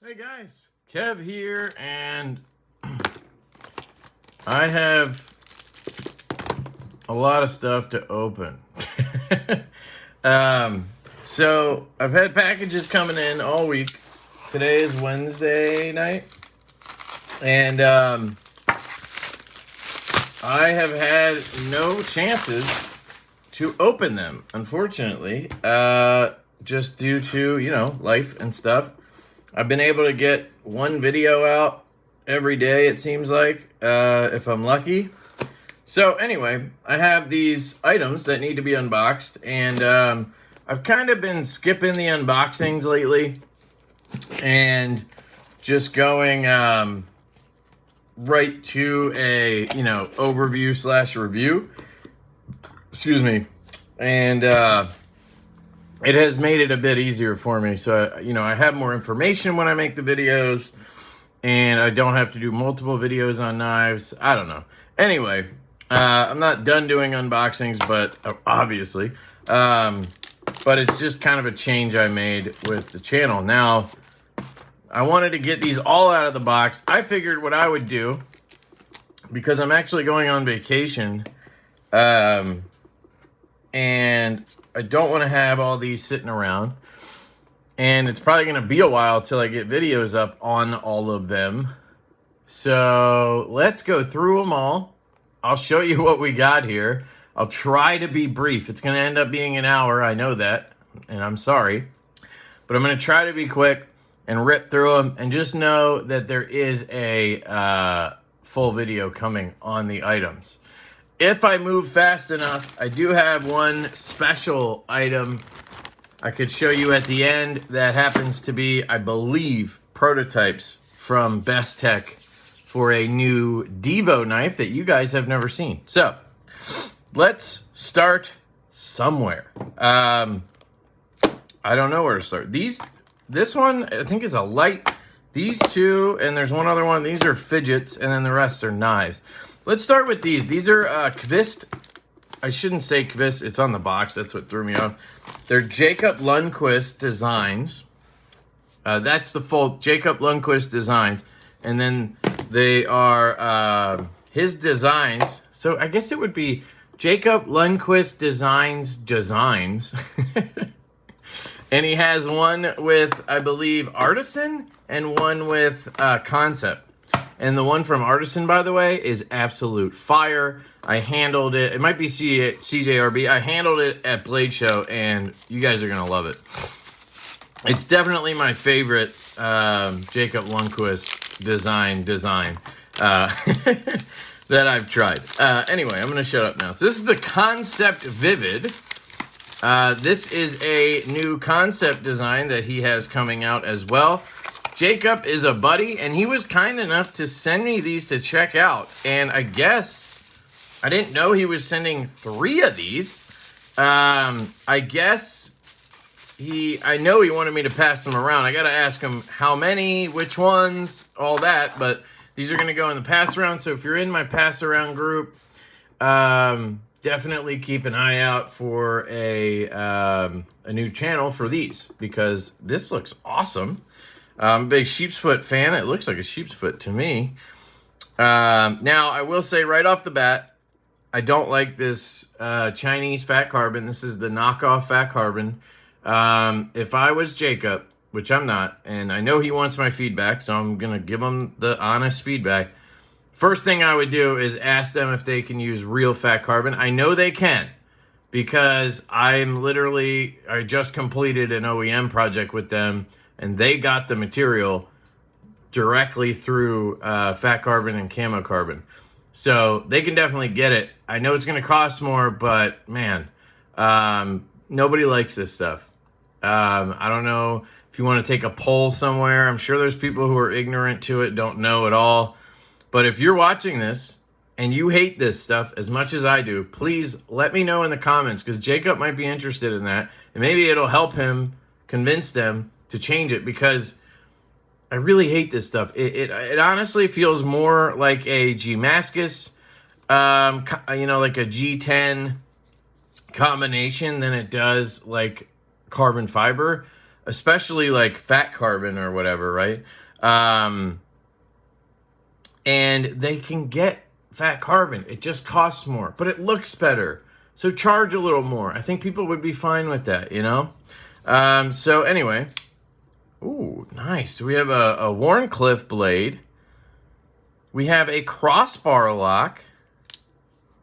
Hey guys, Kev here, and I have a lot of stuff to open. So I've had packages coming in all week. Today is Wednesday night, and I have had no chances to open them, unfortunately, just due to, life and stuff. I've been able to get one video out every day, it seems like, if I'm lucky. So anyway, I have these items that need to be unboxed, and I've kind of been skipping the unboxings lately and just going right to a, overview / review. Excuse me. And it has made it a bit easier for me. So, I have more information when I make the videos, and I don't have to do multiple videos on knives. I don't know. Anyway, I'm not done doing unboxings, but obviously, but it's just kind of a change I made with the channel. Now, I wanted to get these all out of the box. I figured what I would do, because I'm actually going on vacation, and I don't want to have all these sitting around. And it's probably going to be a while till I get videos up on all of them. So let's go through them all. I'll show you what we got here. I'll try to be brief. It's going to end up being an hour. I know that, and I'm sorry. But I'm going to try to be quick and rip through them. And just know that there is a full video coming on the items. If I move fast enough, I do have one special item I could show you at the end that happens to be, I believe, prototypes from Best Tech for a new Divo knife that you guys have never seen. So, let's start somewhere. I don't know where to start. This one, I think, is a light. These two, and there's one other one. These are fidgets, and then the rest are knives. Let's start with these. These are Kvist. I shouldn't say Kvist. It's on the box. That's what threw me off. They're Jacob Lundquist designs. That's the full Jacob Lundquist designs. And then they are his designs. So I guess it would be Jacob Lundquist designs. And he has one with, I believe, Artisan and one with Concept. And the one from Artisan, by the way, is absolute fire. I handled it. It might be CJRB. I handled it at Blade Show, and you guys are going to love it. It's definitely my favorite Jacob Lundquist design that I've tried. Anyway, I'm going to shut up now. So this is the Concept Vivid. This is a new concept design that he has coming out as well. Jacob is a buddy, and he was kind enough to send me these to check out. And I guess, I didn't know he was sending 3 of these. I guess I know he wanted me to pass them around. I got to ask him how many, which ones, all that. But these are going to go in the pass around. So if you're in my pass around group, definitely keep an eye out for a new channel for these, because this looks awesome. I'm a big sheep's foot fan. It looks like a sheep's foot to me. Now, I will say right off the bat, I don't like this Chinese fat carbon. This is the knockoff fat carbon. If I was Jacob, which I'm not, and I know he wants my feedback, so I'm going to give him the honest feedback. First thing I would do is ask them if they can use real fat carbon. I know they can, because I just completed an OEM project with them, and they got the material directly through fat carbon and camo carbon. So they can definitely get it. I know it's going to cost more, but man, nobody likes this stuff. I don't know if you want to take a poll somewhere. I'm sure there's people who are ignorant to it, don't know at all. But if you're watching this and you hate this stuff as much as I do, please let me know in the comments, because Jacob might be interested in that. And maybe it'll help him convince them to change it, because I really hate this stuff. It honestly feels more like a G-Mascus, like a G10 combination than it does like carbon fiber. especially like fat carbon or whatever, right? And they can get fat carbon. It just costs more, but it looks better. So charge a little more. I think people would be fine with that, you know? So anyway, ooh, nice. We have a Warncliffe blade. We have a crossbar lock.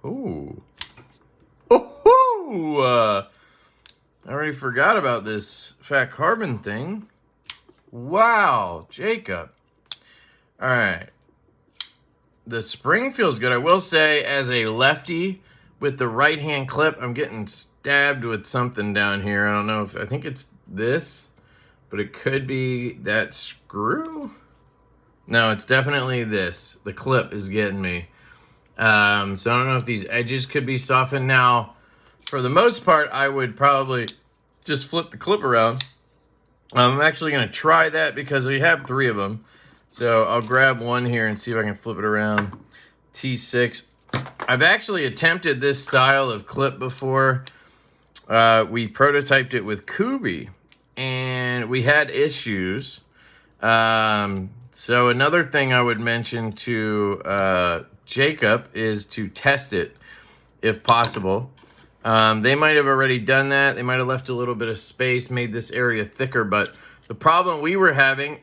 Ooh. Ooh! I already forgot about this fat carbon thing. Wow, Jacob. All right. The spring feels good. I will say, as a lefty with the right-hand clip, I'm getting stabbed with something down here. I don't know if, I think it's this, but it could be that screw. No, it's definitely this. The clip is getting me. So I don't know if these edges could be softened. Now, for the most part, I would probably just flip the clip around. I'm actually going to try that because we have 3 of them. So I'll grab one here and see if I can flip it around. T6. I've actually attempted this style of clip before. We prototyped it with Kubi, and we had issues. So another thing I would mention to Jacob is to test it if possible. They might have already done that. They might have left a little bit of space, made this area thicker, but the problem we were having,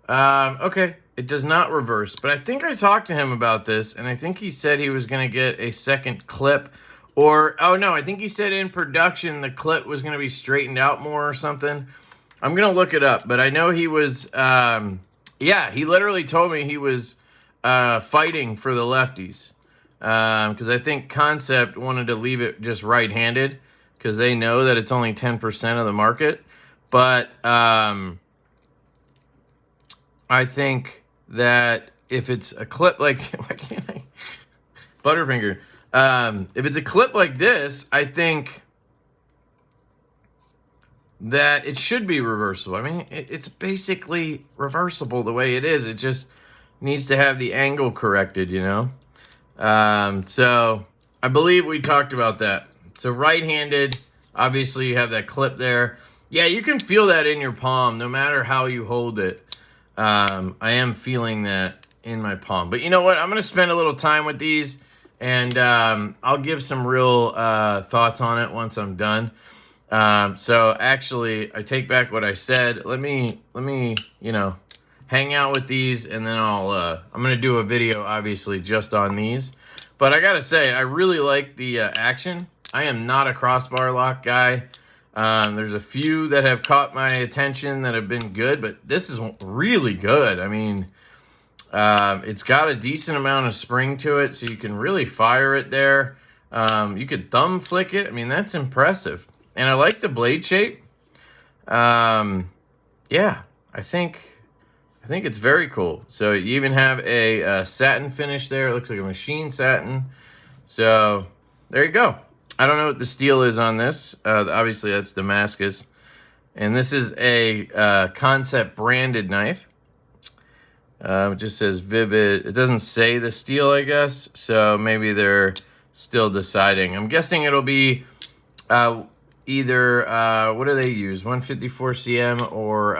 okay, it does not reverse, but I think I talked to him about this, and I think he said he was going to get a second clip, or, oh no, I think he said in production the clip was going to be straightened out more or something. I'm going to look it up, but I know he was, yeah, he literally told me he was fighting for the lefties, because I think Concept wanted to leave it just right-handed, because they know that it's only 10% of the market, but I think that if it's a clip like, why can't I? Butterfinger. If it's a clip like this, I think that it should be reversible. I mean, it's basically reversible the way it is. It just needs to have the angle corrected, you know? So I believe we talked about that. So right-handed, obviously you have that clip there. Yeah, you can feel that in your palm no matter how you hold it. I am feeling that in my palm. But you know what? I'm going to spend a little time with these, and I'll give some real thoughts on it once I'm done. So actually, I take back what I said. Let me, you know, hang out with these, and then I'm going to do a video, obviously, just on these. But I got to say, I really like the action. I am not a crossbar lock guy. There's a few that have caught my attention that have been good, but this is really good. I mean, it's got a decent amount of spring to it, so you can really fire it there. You could thumb flick it. I mean, that's impressive. And I like the blade shape. Yeah, I think it's very cool. So you even have a satin finish there. It looks like a machine satin. So there you go. I don't know what the steel is on this. Obviously, that's Damascus. And this is a Concept branded knife. It just says Vivid. It doesn't say the steel, I guess. So maybe they're still deciding. I'm guessing it'll be either, what do they use? 154 CM or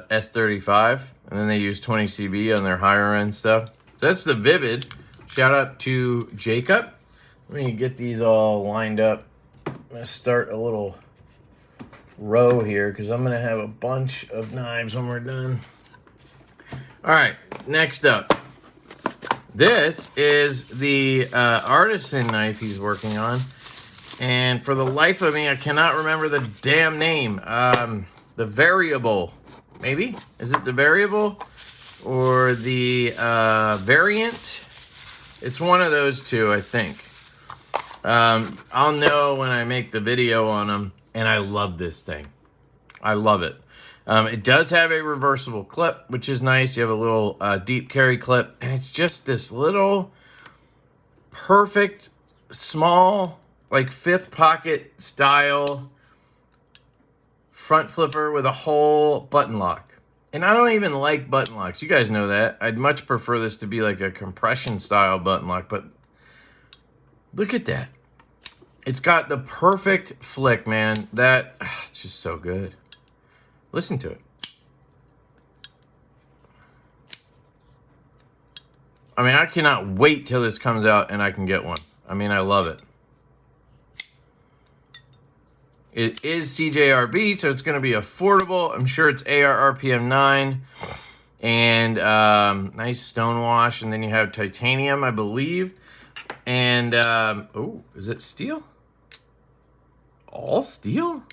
S35. And then they use 20 CB on their higher end stuff. So that's the Vivid. Shout out to Jacob. Let me get these all lined up. I'm going to start a little row here because I'm going to have a bunch of knives when we're done. All right, next up. This is the artisan knife he's working on. And for the life of me, I cannot remember the damn name. The Variable, maybe? Is it the Variable or the Variant? It's one of those two, I think. I'll know when I make the video on them, and I love this thing. I love it. It does have a reversible clip, which is nice. You have a little deep carry clip, and it's just this little perfect, small, like 5th pocket style front flipper with a whole button lock. And I don't even like button locks. You guys know that. I'd much prefer this to be like a compression style button lock, but Look at that. It's got the perfect flick, man. It's just so good. Listen to it. I mean, I cannot wait till this comes out and I can get one. I mean, I love it. It is CJRB, so it's going to be affordable. I'm sure it's AR RPM 9 and nice stone wash. And then you have titanium, I believe. And, oh, is it steel? All steel?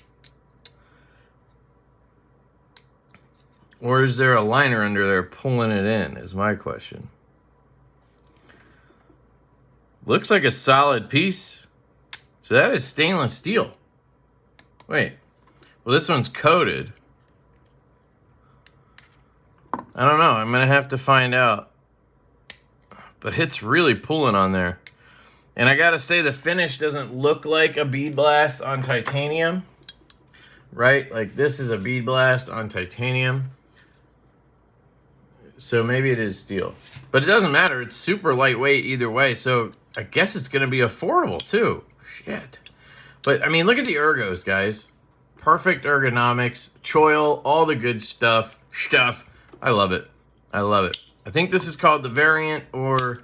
Or is there a liner under there pulling it in, is my question. Looks like a solid piece. So that is stainless steel. Wait. Well, this one's coated. I don't know. I'm going to have to find out. But it's really pulling on there. And I got to say, the finish doesn't look like a bead blast on titanium. Right? Like, this is a bead blast on titanium. So maybe it is steel. But it doesn't matter. It's super lightweight either way. So I guess it's going to be affordable too. Shit. But, I mean, look at the ergos, guys. Perfect ergonomics. Choil. All the good stuff. I love it. I love it. I think this is called the variant or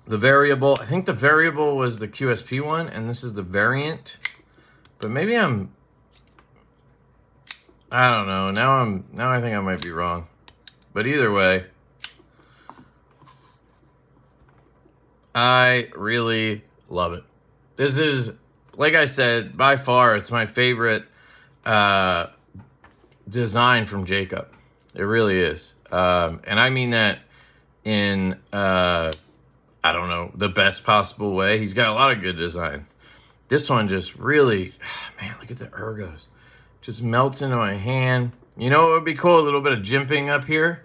the variable. I think the variable was the QSP one, and this is the variant. But maybe I don't know. Now I think I might be wrong. But either way, I really love it. This is, like I said, by far, it's my favorite design from Jacob. It really is. And I mean that in, I don't know, the best possible way. He's got a lot of good designs. This one just really, man, look at the ergos. Just melts into my hand. You know what would be cool? A little bit of jimping up here.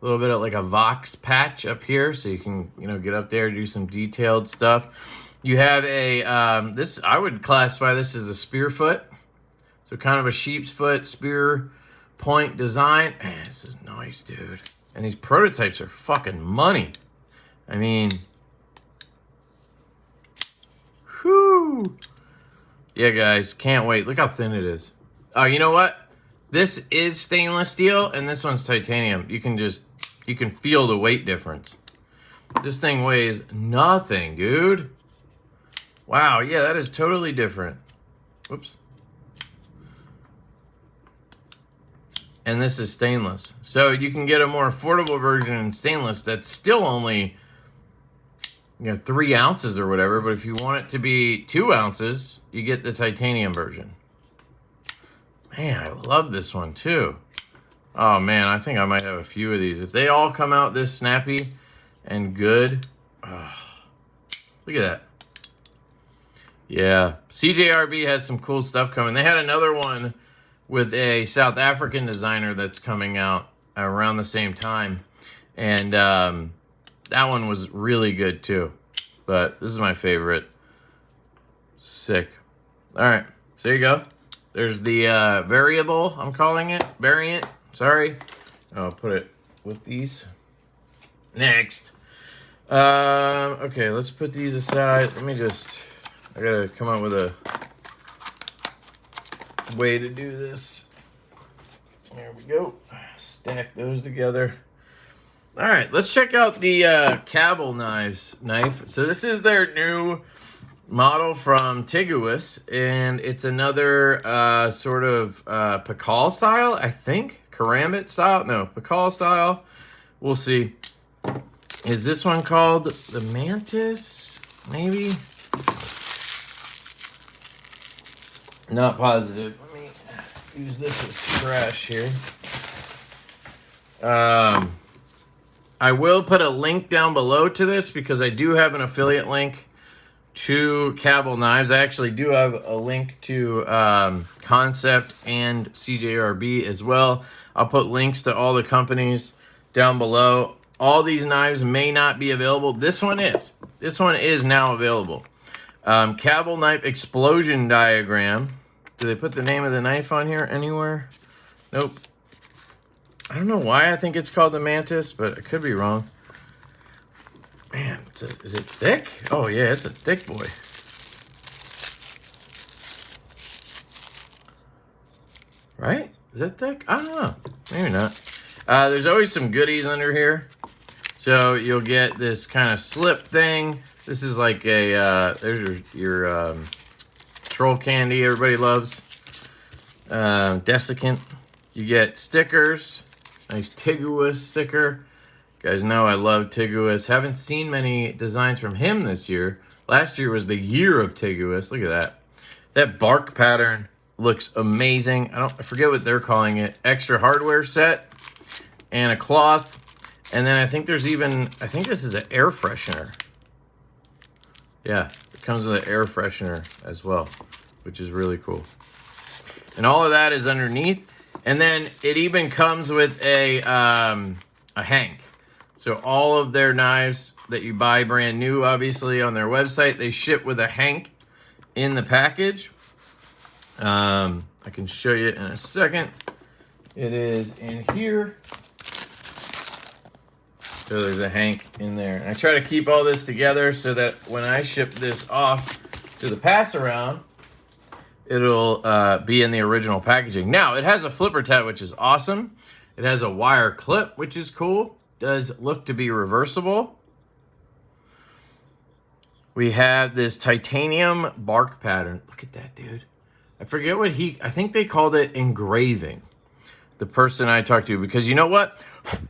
A little bit of like a Vox patch up here. So you can, you know, get up there, do some detailed stuff. You have a, I would classify this as a spear foot. So kind of a sheep's foot, spear point design. Man, this is nice, dude. And these prototypes are fucking money. I mean, whew. Yeah, guys, can't wait. Look how thin it is. Oh, you know what? This is stainless steel, and this one's titanium. You can feel the weight difference. This thing weighs nothing, dude. Wow, yeah, that is totally different. Whoops. And this is stainless. So you can get a more affordable version in stainless that's still only, 3 ounces or whatever. But if you want it to be 2 ounces, you get the titanium version. Man, I love this one too. Oh man, I think I might have a few of these. If they all come out this snappy and good. Look at that. Yeah, CJRB has some cool stuff coming. They had another one with a South African designer that's coming out around the same time. And that one was really good too. But this is my favorite. Sick. All right, so there you go. There's the variable, I'm calling it. Variant, sorry. I'll put it with these. Next. Okay, let's put these aside. I gotta come up with a way to do this. There we go. Stack those together. All right, let's check out the Cabell knife. So this is their new model from Tiguis, and it's another sort of Pakal style, I think. Karambit style? No, Pakal style. We'll see. Is this one called the Mantis? Maybe? Not positive. Let me use this as trash here. I will put a link down below to this because I do have an affiliate link to Cabell knives. I actually do have a link to Concept and CJRB as well. I'll put links to all the companies down below. All these knives may not be available. This one is. This one is now available. Cabell knife explosion diagram. Do they put the name of the knife on here anywhere? Nope. I don't know why I think it's called the Mantis, but I could be wrong. Man, is it thick? Oh yeah, it's a thick boy. Right? Is that thick? I don't know. Maybe not. There's always some goodies under here. So you'll get this kind of slip thing. This is like a, there's your troll candy everybody loves. Desiccant. You get stickers. Nice Tiguous sticker. You guys know I love Tiguous. Haven't seen many designs from him this year. Last year was the year of Tiguous. Look at that. That bark pattern looks amazing. I forget what they're calling it. Extra hardware set and a cloth. And then I think there's even, I think this is an air freshener. Yeah, it comes with an air freshener as well, which is really cool. And all of that is underneath. And then it even comes with a hank. So all of their knives that you buy brand new, obviously, on their website, they ship with a hank in the package. I can show you in a second. It is in here. So there's a hank in there. And I try to keep all this together so that when I ship this off to the pass around, it'll be in the original packaging. Now, it has a flipper tab, which is awesome. It has a wire clip, which is cool. Does look to be reversible. We have this titanium bark pattern. Look at that, dude. I forget what I think they called it engraving. The person I talked to, because you know what?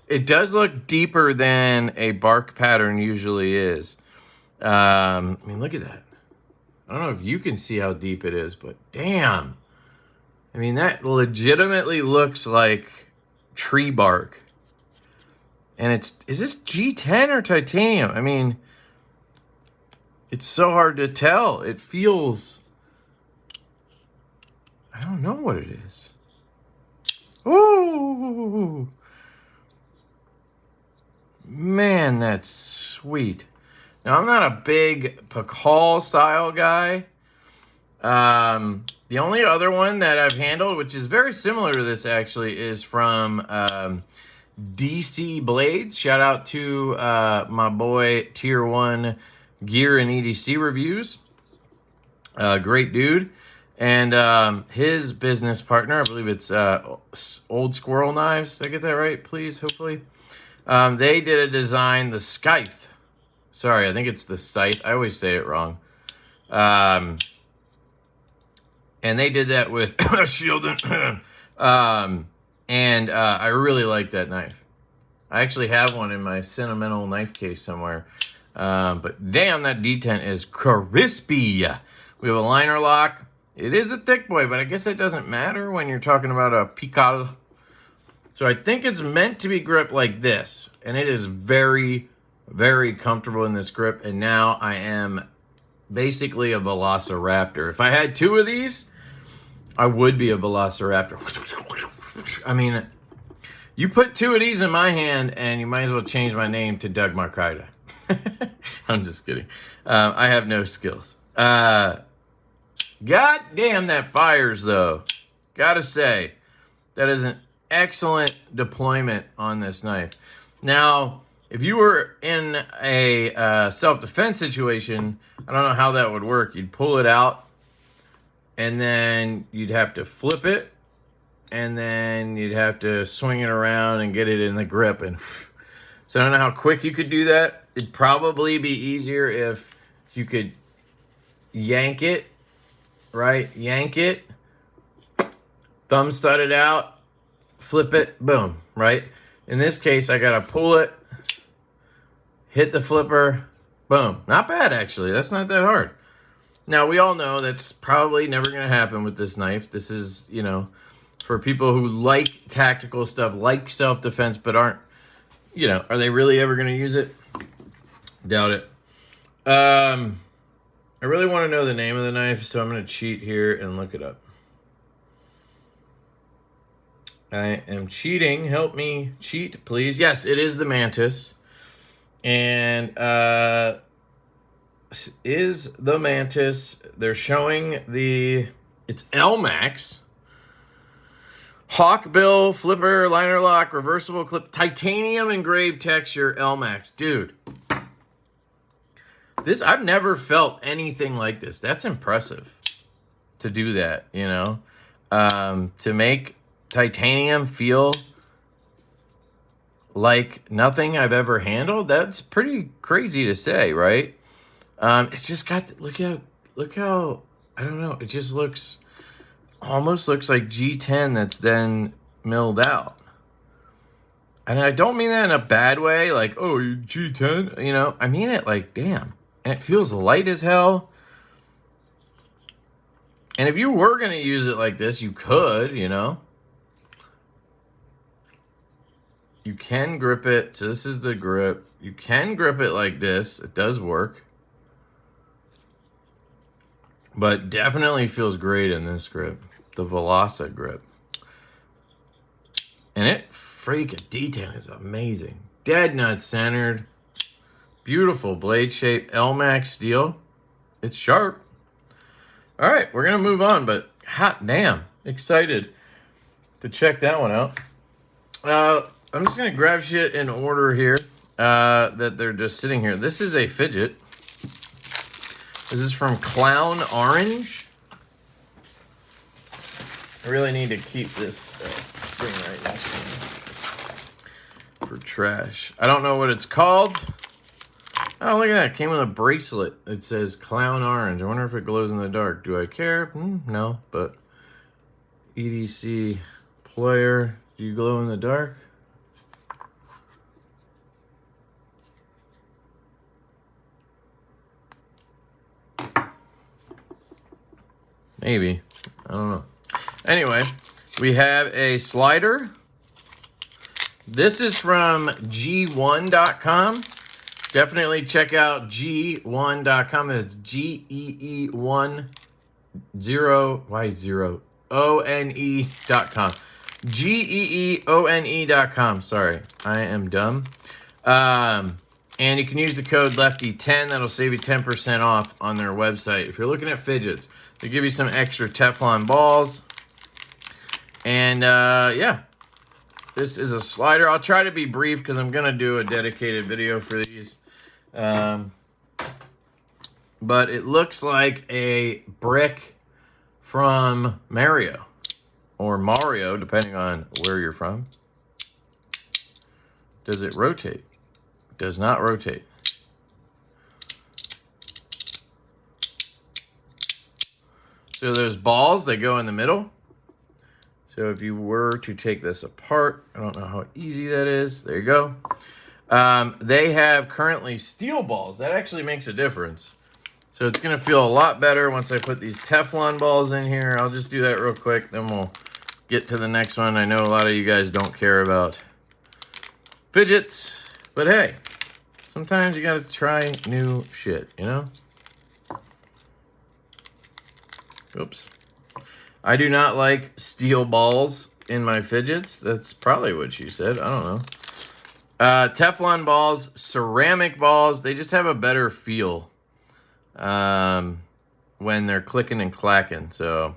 It does look deeper than a bark pattern usually is. I mean, look at that. I don't know if you can see how deep it is, but damn. I mean, that legitimately looks like tree bark. And is this G10 or titanium? I mean, it's so hard to tell. It feels, I don't know what it is. Ooh. Man, that's sweet. Now, I'm not a big Pakal style guy. The only other one that I've handled, which is very similar to this actually, is from DC Blades. Shout out to my boy Tier 1 Gear and EDC Reviews. Great dude. And his business partner, I believe it's Old Squirrel Knives. Did I get that right, please? Hopefully. They did a design, the Scythe. Sorry, I think it's the Scythe. I always say it wrong. And they did that with Shieldon. I really like that knife. I actually have one in my sentimental knife case somewhere. But damn, that detent is crispy. We have a liner lock. It is a thick boy, but I guess it doesn't matter when you're talking about a Pakal. So I think it's meant to be gripped like this. And it is very, very comfortable in this grip. And now I am basically a Velociraptor. If I had two of these, I would be a Velociraptor. I mean, you put two of these in my hand and you might as well change my name to Doug Marcaida. I'm just kidding. I have no skills. God damn, that fires, though. Gotta say, that is an excellent deployment on this knife. Now, if you were in a self-defense situation, I don't know how that would work. You'd pull it out, and then you'd have to flip it, and then you'd have to swing it around and get it in the grip. And so I don't know how quick you could do that. It'd probably be easier if you could yank it, right? Yank it, thumb stud it out, flip it, boom, right? In this case, I gotta pull it, hit the flipper, boom. Not bad, actually. That's not that hard. Now, we all know that's probably never gonna happen with this knife. This is, you know, for people who like tactical stuff, like self-defense, but aren't, you know, are they really ever gonna use it? Doubt it. I really want to know the name of the knife, so I'm going to cheat here and look it up. I am cheating. Help me cheat, please. Yes, it is the Mantis. And is the Mantis. They're showing it's LMAX. Hawkbill, flipper, liner lock, reversible clip, titanium engraved texture, LMAX. Dude, This, I've never felt anything like this. That's impressive to do that, you know? To make titanium feel like nothing I've ever handled, that's pretty crazy to say, right? It's just got, look how, I don't know, it just almost looks like G10 that's then milled out. And I don't mean that in a bad way, like, oh, you G10, you know? I mean it like, damn. And it feels light as hell. And if you were going to use it like this, you could, you know? You can grip it. So this is the grip. You can grip it like this. It does work. But definitely feels great in this grip. The Velosa grip. And it, freaking D10 is amazing. Dead nut centered. Beautiful blade shape. L-Max steel. It's sharp. All right, we're going to move on, but hot damn. Excited to check that one out. I'm just going to grab shit in order here that they're just sitting here. This is a fidget. This is from Clown Orange. I really need to keep this thing right next to me for trash. I don't know what it's called. Oh, look at that. It came with a bracelet. It says Clown Orange. I wonder if it glows in the dark. Do I care? No, but EDC player. Do you glow in the dark? Maybe. I don't know. Anyway, we have a slider. This is from G1.com. Definitely check out G1.com. It's G-E-E-1-0, why 0? O-N-E.com. G-E-E-O-N-E.com. Sorry, I am dumb. And you can use the code LeftyEDC. That'll save you 10% off on their website. If you're looking at fidgets, they give you some extra Teflon balls. And yeah, this is a slider. I'll try to be brief because I'm going to do a dedicated video for these. But it looks like a brick from Mario. Or Mario, depending on where you're from. Does it rotate? It does not rotate. So there's balls that go in the middle. So if you were to take this apart, I don't know how easy that is. There you go. They have currently steel balls. That actually makes a difference. So it's going to feel a lot better once I put these Teflon balls in here. I'll just do that real quick, then we'll get to the next one. I know a lot of you guys don't care about fidgets, but hey, sometimes you got to try new shit, you know? Oops. I do not like steel balls in my fidgets. That's probably what she said. I don't know. Teflon balls, ceramic balls, they just have a better feel when they're clicking and clacking. So,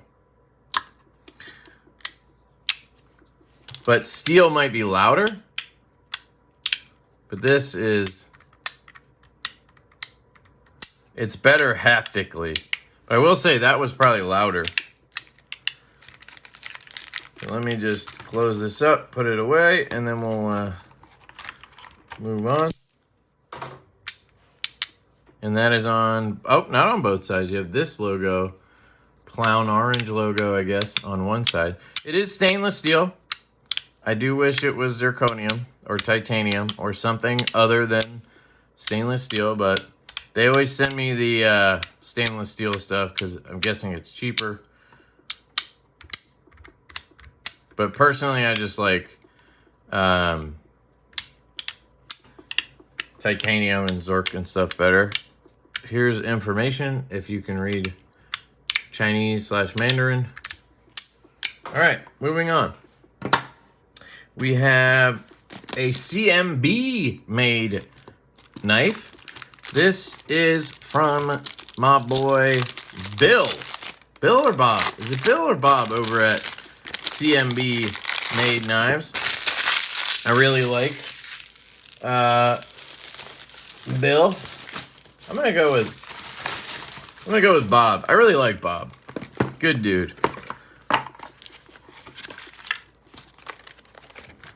but steel might be louder. But this is, it's better haptically. But I will say that was probably louder. So let me just close this up, put it away, and then we'll move on. And that is on, oh, not on both sides. You have this logo, Clown Orange logo, I guess, on one side. It is stainless steel. I do wish it was zirconium or titanium or something other than stainless steel, but they always send me the stainless steel stuff because I'm guessing it's cheaper. But personally, I just like titanium and Zork and stuff better. Here's information if you can read Chinese/Mandarin. All right, moving on. We have a CMB made knife. This is from my boy Bill. Bill or Bob? Is it Bill or Bob over at CMB made knives? I really like Bill. I'm gonna go with Bob. I really like Bob. Good dude.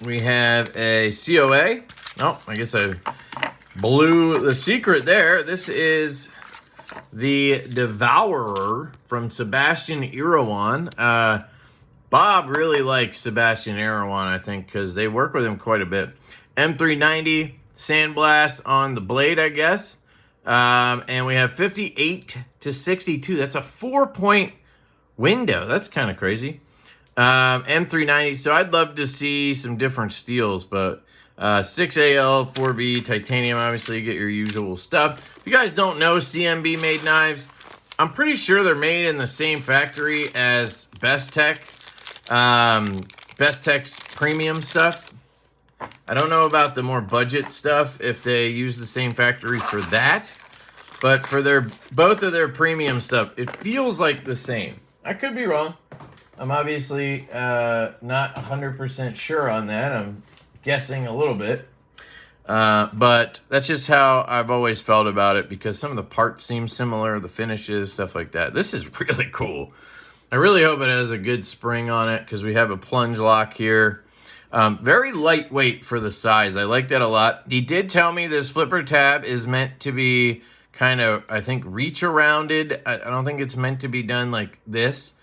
We have a COA. Oh, I guess I blew the secret there. This is the Devourer from Sebastian Erewhon. Bob really likes Sebastian Erewhon, I think, because they work with him quite a bit. M390 sandblast on the blade, I guess. And we have 58 to 62. That's a 4-point window. That's kind of crazy. M390. So I'd love to see some different steels, but 6AL, 4B, titanium. Obviously, you get your usual stuff. If you guys don't know CMB made knives, I'm pretty sure they're made in the same factory as Best Tech. Best Tech's premium stuff. I don't know about the more budget stuff if they use the same factory for that, but for both of their premium stuff, it feels like the same. I could be wrong. I'm obviously not 100% sure on that. I'm guessing a little bit, but that's just how I've always felt about it because some of the parts seem similar, the finishes, stuff like that. This is really cool. I really hope it has a good spring on it because we have a plunge lock here. Very lightweight for the size. I like that a lot. He did tell me this flipper tab is meant to be kind of, I think, reach-arounded. I don't think it's meant to be done like this.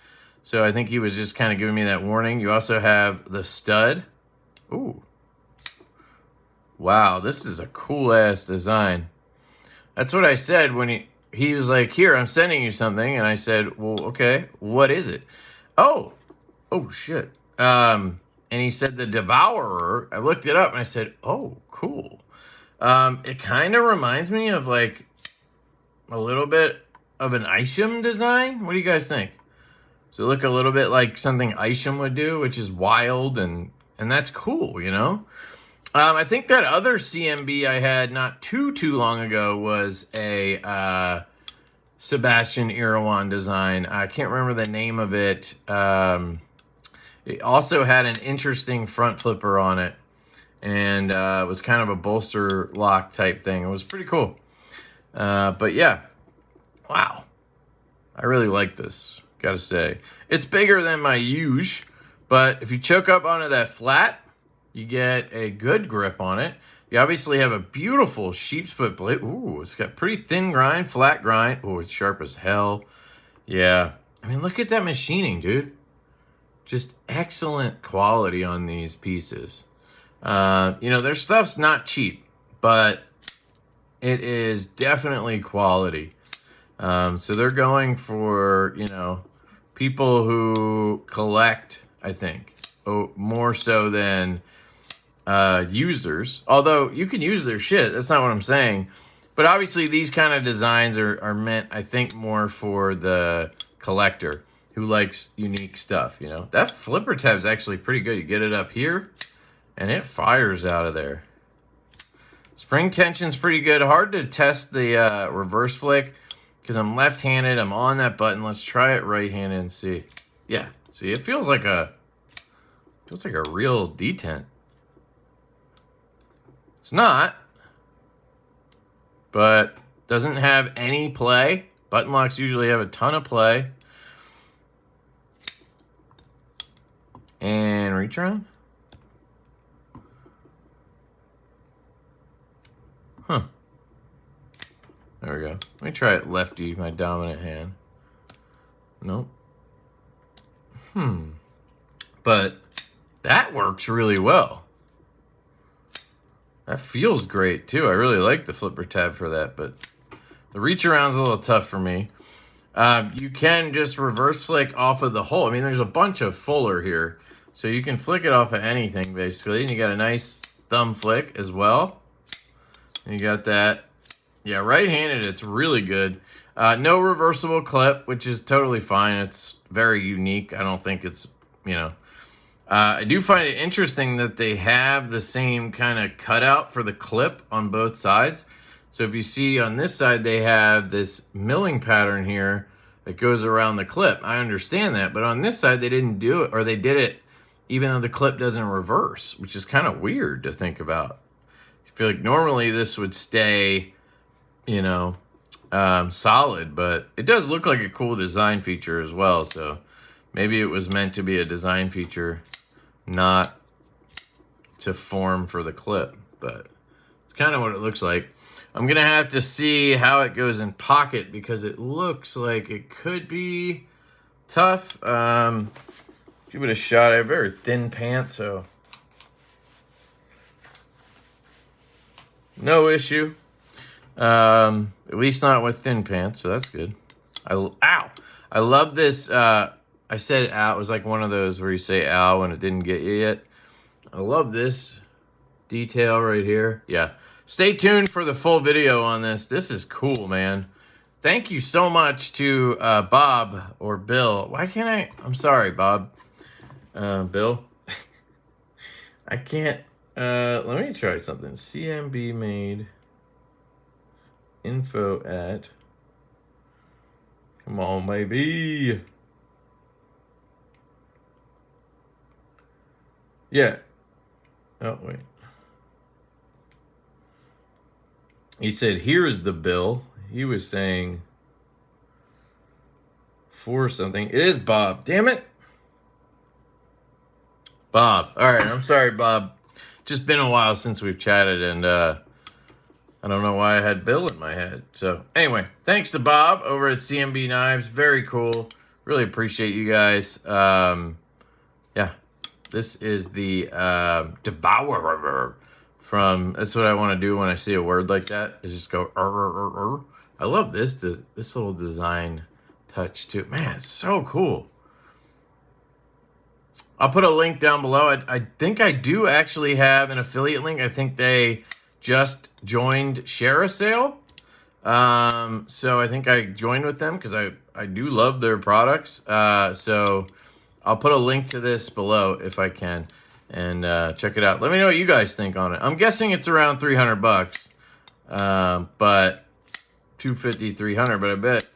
So I think he was just kind of giving me that warning. You also have the stud. Ooh. Wow, this is a cool-ass design. That's what I said when he was like, here, I'm sending you something. And I said, well, okay, what is it? Oh, shit. And he said the Devourer. I looked it up and I said, oh, cool. It kind of reminds me of like a little bit of an Isham design. What do you guys think? So look a little bit like something Isham would do, which is wild and that's cool, you know? I think that other CMB I had not too long ago was a Sebastian Erewhon design. I can't remember the name of it. It also had an interesting front flipper on it, and it was kind of a bolster lock type thing. It was pretty cool. But yeah, wow. I really like this, gotta say. It's bigger than my Huge, but if you choke up onto that flat, you get a good grip on it. You obviously have a beautiful sheep's foot blade. Ooh, it's got pretty thin grind, flat grind. Ooh, it's sharp as hell. Yeah. I mean, look at that machining, dude. Just excellent quality on these pieces. You know, their stuff's not cheap, but it is definitely quality. So they're going for, you know, people who collect, I think, more so than users. Although you can use their shit, that's not what I'm saying. But obviously these kind of designs are meant, I think, more for the collector who likes unique stuff, you know. That flipper tab's actually pretty good. You get it up here and it fires out of there. Spring tension's pretty good. Hard to test the reverse flick because I'm left-handed. I'm on that button. Let's try it right-handed and see. Yeah, see, it feels like a real detent. It's not, but doesn't have any play. Button locks usually have a ton of play. And reach around. Huh. There we go. Let me try it lefty, my dominant hand. Nope. But that works really well. That feels great too. I really like the flipper tab for that, but the reach around's a little tough for me. You can just reverse flick off of the hole. I mean, there's a bunch of fuller here, so you can flick it off of anything basically. And you got a nice thumb flick as well. And you got that. Yeah, right-handed, it's really good. No reversible clip, which is totally fine. It's very unique. I don't think it's, you know. I do find it interesting that they have the same kind of cutout for the clip on both sides. So if you see on this side, they have this milling pattern here that goes around the clip. I understand that, but on this side, they didn't do it, or they did it even though the clip doesn't reverse, which is kind of weird to think about. I feel like normally this would stay, you know, solid, but it does look like a cool design feature as well. So maybe it was meant to be a design feature, not to form for the clip, but it's kind of what it looks like. I'm gonna have to see how it goes in pocket because it looks like it could be tough. Give it a shot. I have very thin pants, so no issue. At least not with thin pants, so that's good. Ow! I love this. I said ow. It was like one of those where you say ow when it didn't get you yet. I love this detail right here. Yeah. Stay tuned for the full video on this. This is cool, man. Thank you so much to Bob or Bill. Why can't I? I'm sorry, Bob. Bill. I can't. Let me try something. CMB made info at. Come on, baby. Yeah. Oh, wait. He said, here's the bill. He was saying for something. It is Bob. Damn it. Bob. All right. I'm sorry, Bob. Just been a while since we've chatted, and I don't know why I had Bill in my head. So anyway, thanks to Bob over at CMB Knives. Very cool. Really appreciate you guys. Yeah. This is the Devourer. That's what I want to do when I see a word like that, is just go I love this little design touch too. Man, it's so cool. I'll put a link down below. I think I do actually have an affiliate link. I think they just joined Share a Sale. So I think I joined with them because I do love their products. So I'll put a link to this below if I can. And check it out. Let me know what you guys think on it. I'm guessing it's around $300, but $250, $300. But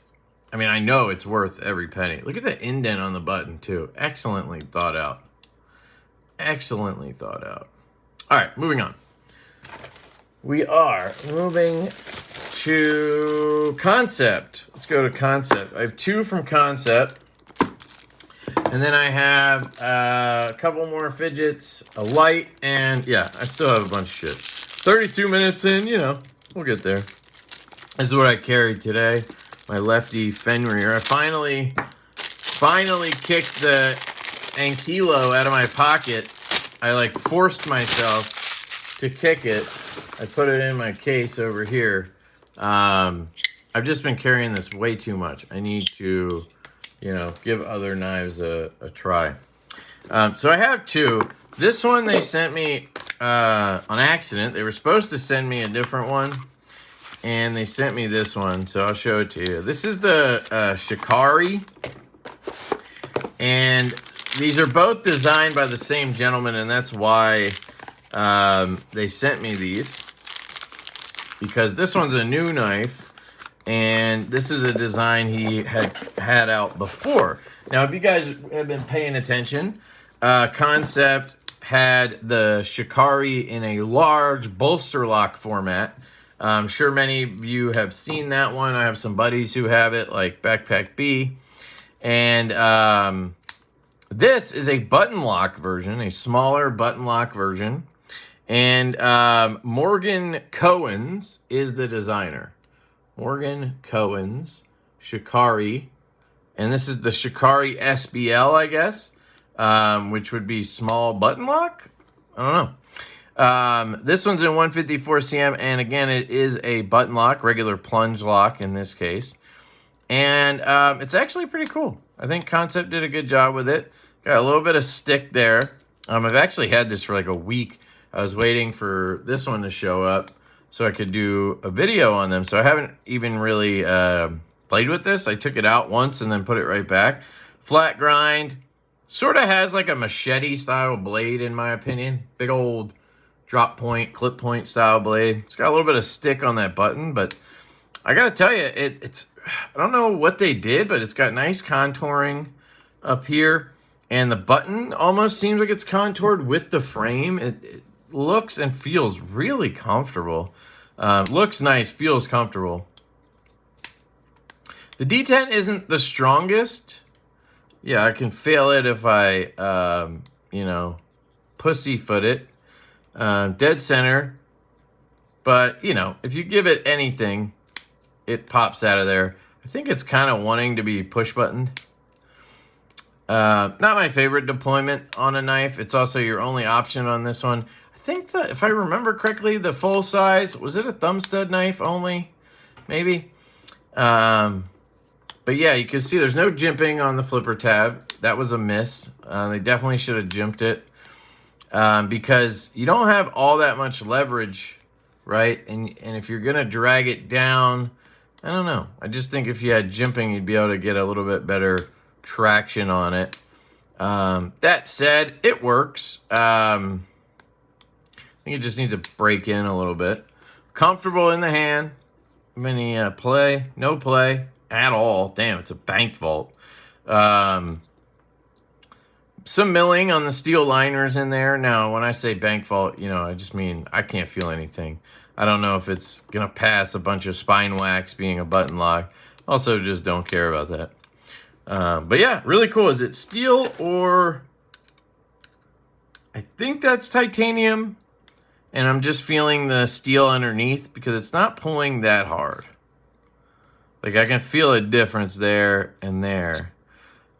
I know it's worth every penny. Look at the indent on the button too. Excellently thought out. Excellently thought out. All right, moving on. We are moving to Concept. Let's go to Concept. I have two from Concept. And then I have a couple more fidgets, a light, and yeah, I still have a bunch of shit. 32 minutes in, we'll get there. This is what I carried today, my Lefty Fenrir. I finally kicked the Ankylo out of my pocket. I forced myself to kick it. I put it in my case over here. I've just been carrying this way too much. I need to give other knives a try. So I have two. This one they sent me on accident. They were supposed to send me a different one, and they sent me this one, so I'll show it to you. This is the Shikari, and these are both designed by the same gentleman, and that's why they sent me these, because this one's a new knife. And this is a design he had out before. Now, if you guys have been paying attention, Concept had the Shikari in a large bolster lock format. I'm sure many of you have seen that one. I have some buddies who have it, like Backpack B. And this is a button lock version, a smaller button lock version. And Morgan Cohen's is the designer. Morgan Cohen's Shikari, and this is the Shikari SBL, I guess, which would be small button lock. I don't know. This one's in 154 cm, and again, it is a button lock, regular plunge lock in this case, and it's actually pretty cool. I think Concept did a good job with it. Got a little bit of stick there. I've actually had this for like a week. I was waiting for this one to show up so I could do a video on them. So I haven't even really played with this. I took it out once and then put it right back. Flat grind. Sort of has like a machete style blade in my opinion. Big old drop point, clip point style blade. It's got a little bit of stick on that button, but I gotta tell you, it's I don't know what they did, but it's got nice contouring up here. And the button almost seems like it's contoured with the frame. It looks and feels really comfortable. Looks nice, feels comfortable. The detent isn't the strongest. Yeah, I can fail it if I, you know, pussyfoot it. Dead center. But, you know, if you give it anything, it pops out of there. I think it's kind of wanting to be push buttoned. Not my favorite deployment on a knife. It's also your only option on this one. I think that, if I remember correctly, the full size, was it a thumb stud knife only? Maybe. But yeah, you can see there's no jimping on the flipper tab. That was a miss. They definitely should have jimped it. Because you don't have all that much leverage, right? And if you're going to drag it down, I don't know. I just think if you had jimping, you'd be able to get a little bit better traction on it. That said, it works. I think it just needs to break in a little bit. Comfortable in the hand. Any play? No play at all. Damn, it's a bank vault. Some milling on the steel liners in there. Now, when I say bank vault, you know, I just mean I can't feel anything. I don't know if it's going to pass a bunch of spine wax being a button lock. Also, just don't care about that. But yeah, really cool. Is it steel or... I think that's titanium. And I'm just feeling the steel underneath because it's not pulling that hard. Like, I can feel a difference there and there.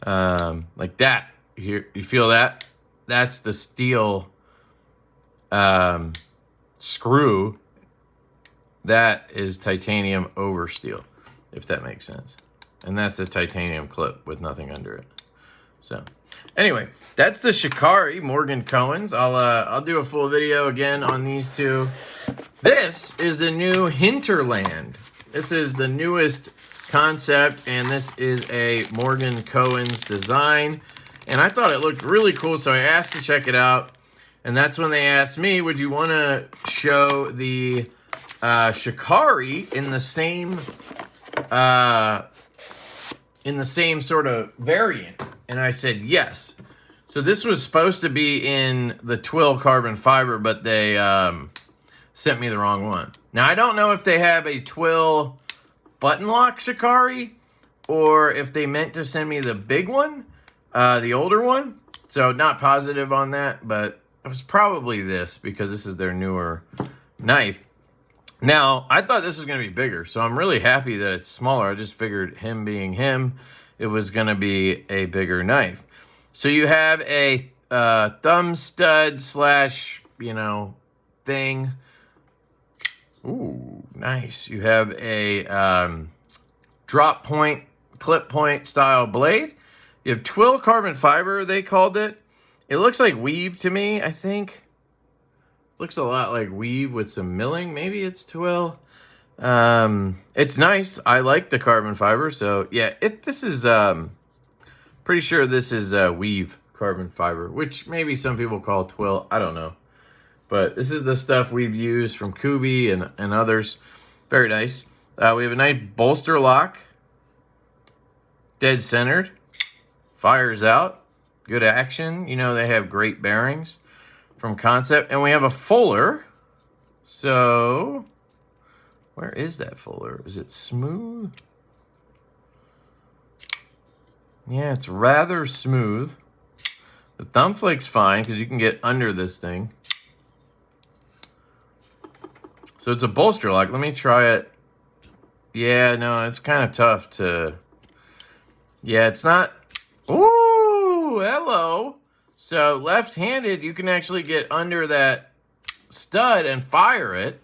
Like that. You feel that? That's the steel screw. That is titanium over steel, if that makes sense. And that's a titanium clip with nothing under it. So, anyway, that's the Shikari Morgan Cohens. I'll do a full video again on these two. This is the new Hinterland. This is the newest concept, and this is a Morgan Cohens design. And I thought it looked really cool, so I asked to check it out. And that's when they asked me, would you want to show the Shikari in the same sort of variant? And I said yes. So this was supposed to be in the twill carbon fiber, but they sent me the wrong one. Now, I don't know if they have a twill button lock Shikari or if they meant to send me the big one. The older one, so not positive on that, but it was probably this because this is their newer knife. Now, I thought this was going to be bigger, so I'm really happy that it's smaller. I just figured him being him, it was going to be a bigger knife. So you have a thumb stud slash, you know, thing. Ooh, nice. You have a drop point, clip point style blade. You have twill carbon fiber, they called it. It looks like weave to me, I think. Looks a lot like weave with some milling. Maybe it's twill. It's nice. I like the carbon fiber. So, yeah, this is... pretty sure this is weave carbon fiber, which maybe some people call twill. I don't know. But this is the stuff we've used from Kubi and others. Very nice. We have a nice bolster lock. Dead centered. Fires out. Good action. You know, they have great bearings from Concept. And we have a fuller. So, where is that fuller? Is it smooth? Yeah, it's rather smooth. The thumb flake's fine because you can get under this thing. So it's a bolster lock. Let me try it. Yeah, no, it's kind of tough to... Yeah, it's not... Ooh, hello. So left-handed, you can actually get under that stud and fire it.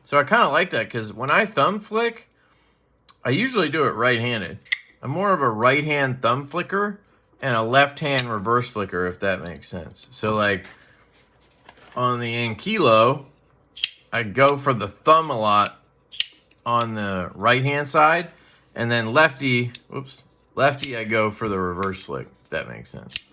So I kind of like that because when I thumb flick, I usually do it right-handed. I'm more of a right-hand thumb flicker and a left-hand reverse flicker, if that makes sense. So like on the Ankilo, I go for the thumb a lot on the right-hand side, and then lefty, I go for the reverse flick, if that makes sense.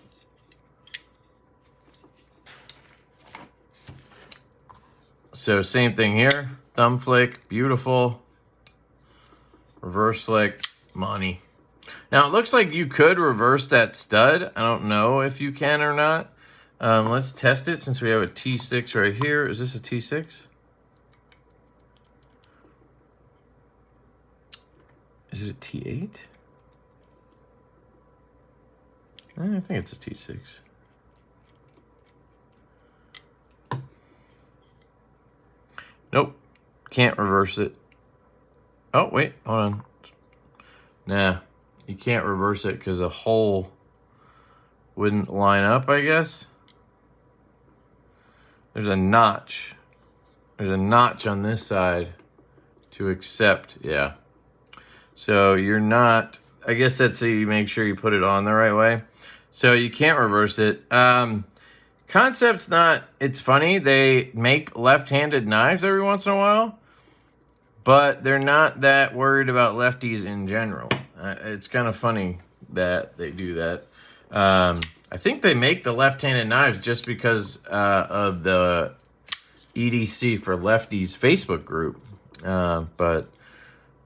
So same thing here, thumb flick, beautiful. Reverse flick, money. Now it looks like you could reverse that stud. I don't know if you can or not. Let's test it since we have a T6 right here. Is this a T6? Is it a T8? I think it's a T6. Nope. Can't reverse it. Oh, wait. Hold on. Nah. You can't reverse it because the hole wouldn't line up, I guess. There's a notch. There's a notch on this side to accept. Yeah. So you're not... I guess that's so you make sure you put it on the right way. So you can't reverse it. Concept's not... It's funny. They make left-handed knives every once in a while. But they're not that worried about lefties in general. It's kind of funny that they do that. I think they make the left-handed knives just because of the EDC for Lefties Facebook group. But